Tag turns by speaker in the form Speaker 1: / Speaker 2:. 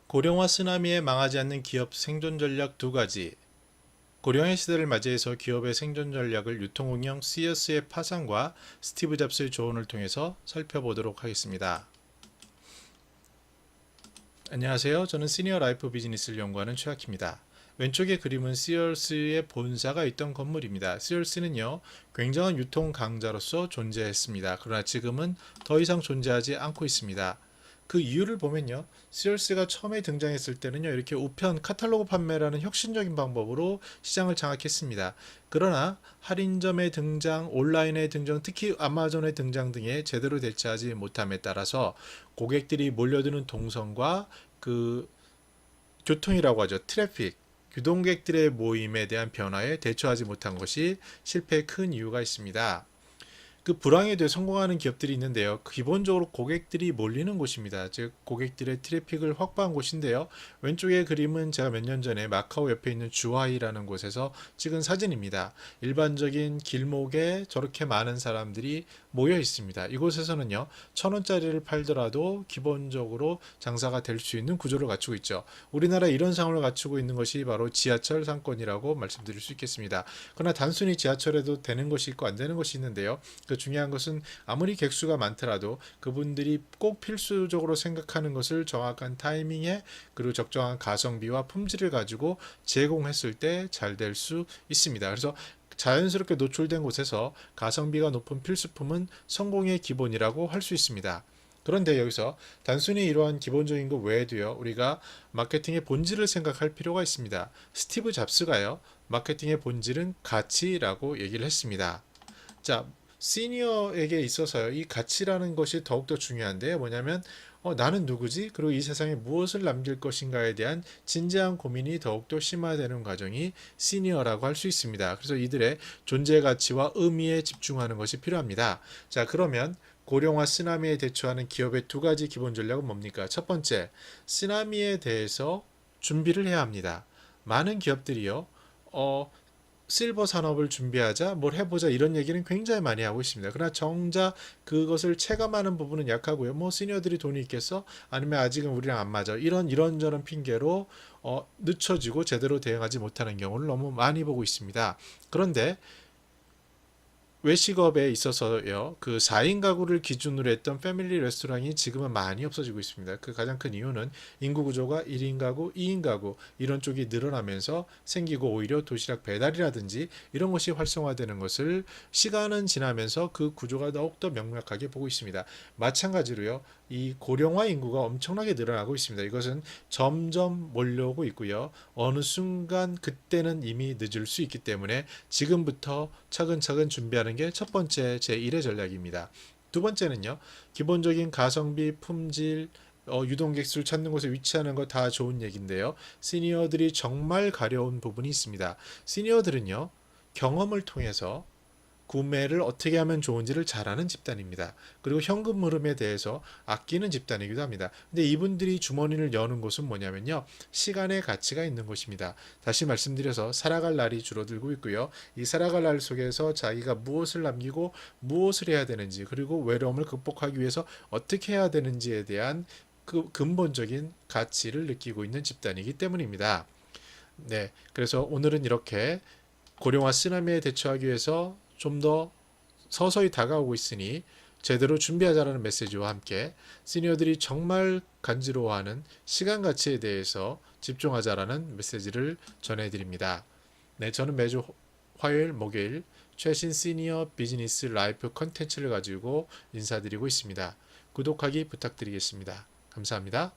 Speaker 1: 고령화 쓰나미에 망하지 않는 기업 생존 전략 두 가지. 고령의 시대를 맞이해서 기업의 생존 전략을 유통운영 시어스의 파산과 스티브 잡스의 조언을 통해서 살펴보도록 하겠습니다. 안녕하세요. 저는 시니어 라이프 비즈니스를 연구하는 최학희입니다. 왼쪽의 그림은 시얼스의 본사가 있던 건물입니다. 시얼스는요, 굉장한 유통 강자로서 존재했습니다. 그러나 지금은 더 이상 존재하지 않고 있습니다. 그 이유를 보면요, 시얼스가 처음에 등장했을 때는요, 이렇게 우편 카탈로그 판매라는 혁신적인 방법으로 시장을 장악했습니다. 그러나 할인점의 등장, 온라인의 등장, 특히 아마존의 등장 등에 제대로 대처하지 못함에 따라서 고객들이 몰려드는 동선과 그 교통이라고 하죠. 트래픽, 유동객들의 모임에 대한 변화에 대처하지 못한 것이 실패의 큰 이유가 있습니다. 그 불황에 대해 성공하는 기업들이 있는데요. 기본적으로 고객들이 몰리는 곳입니다. 즉 고객들의 트래픽을 확보한 곳인데요. 왼쪽의 그림은 제가 몇 년 전에 마카오 옆에 있는 주하이라는 곳에서 찍은 사진입니다. 일반적인 길목에 저렇게 많은 사람들이 모여 있습니다. 이곳에서는요, 1,000원짜리를 팔더라도 기본적으로 장사가 될 수 있는 구조를 갖추고 있죠. 우리나라 이런 상황을 갖추고 있는 것이 바로 지하철 상권이라고 말씀드릴 수 있겠습니다. 그러나 단순히 지하철에도 되는 것이 있고 안 되는 것이 있는데요. 그 중요한 것은 아무리 객수가 많더라도 그분들이 꼭 필수적으로 생각하는 것을 정확한 타이밍에 그리고 적정한 가성비와 품질을 가지고 제공했을 때 잘 될 수 있습니다. 그래서 자연스럽게 노출된 곳에서 가성비가 높은 필수품은 성공의 기본이라고 할 수 있습니다. 그런데 여기서 단순히 이러한 기본적인 것 외에도요, 우리가 마케팅의 본질을 생각할 필요가 있습니다. 스티브 잡스가요, 마케팅의 본질은 가치라고 얘기를 했습니다. 자, 시니어에게 있어서요, 이 가치라는 것이 더욱더 중요한데요. 뭐냐면 나는 누구지? 그리고 이 세상에 무엇을 남길 것인가에 대한 진지한 고민이 더욱더 심화되는 과정이 시니어라고 할 수 있습니다. 그래서 이들의 존재 가치와 의미에 집중하는 것이 필요합니다. 자, 그러면 고령화 쓰나미에 대처하는 기업의 두 가지 기본 전략은 뭡니까? 첫 번째, 쓰나미에 대해서 준비를 해야 합니다. 많은 기업들이요, 실버 산업을 준비하자, 뭘 해보자 이런 얘기는 굉장히 많이 하고 있습니다. 그러나 정작 그것을 체감하는 부분은 약하고요. 뭐 시니어들이 돈이 있겠어? 아니면 아직은 우리랑 안 맞아. 이런저런 핑계로 늦춰지고 제대로 대응하지 못하는 경우를 너무 많이 보고 있습니다. 그런데 외식업에 있어서요, 그 4인 가구를 기준으로 했던 패밀리 레스토랑이 지금은 많이 없어지고 있습니다. 그 가장 큰 이유는 인구 구조가 1인 가구, 2인 가구 이런 쪽이 늘어나면서 생기고, 오히려 도시락 배달이라든지 이런 것이 활성화되는 것을 시간은 지나면서 그 구조가 더욱더 명확하게 보고 있습니다. 마찬가지로요, 이 고령화 인구가 엄청나게 늘어나고 있습니다. 이것은 점점 몰려오고 있고요. 어느 순간 그때는 이미 늦을 수 있기 때문에 지금부터 차근차근 준비하는 게 첫 번째 제1의 전략입니다. 두 번째는요, 기본적인 가성비, 품질, 유동객 수를 찾는 곳에 위치하는 거 다 좋은 얘기인데요. 시니어들이 정말 가려운 부분이 있습니다. 시니어들은요, 경험을 통해서 구매를 어떻게 하면 좋은지를 잘 아는 집단입니다. 그리고 현금 흐름에 대해서 아끼는 집단이기도 합니다. 근데 이분들이 주머니를 여는 곳은 뭐냐면요, 시간의 가치가 있는 곳입니다. 다시 말씀드려서 살아갈 날이 줄어들고 있고요. 이 살아갈 날 속에서 자기가 무엇을 남기고 무엇을 해야 되는지, 그리고 외로움을 극복하기 위해서 어떻게 해야 되는지에 대한 그 근본적인 가치를 느끼고 있는 집단이기 때문입니다. 네, 그래서 오늘은 이렇게 고령화 쓰나미에 대처하기 위해서 좀 더 서서히 다가오고 있으니 제대로 준비하자라는 메시지와 함께 시니어들이 정말 간지러워하는 시간 가치에 대해서 집중하자라는 메시지를 전해드립니다. 네, 저는 매주 화요일, 목요일 최신 시니어 비즈니스 라이프 컨텐츠를 가지고 인사드리고 있습니다. 구독하기 부탁드리겠습니다. 감사합니다.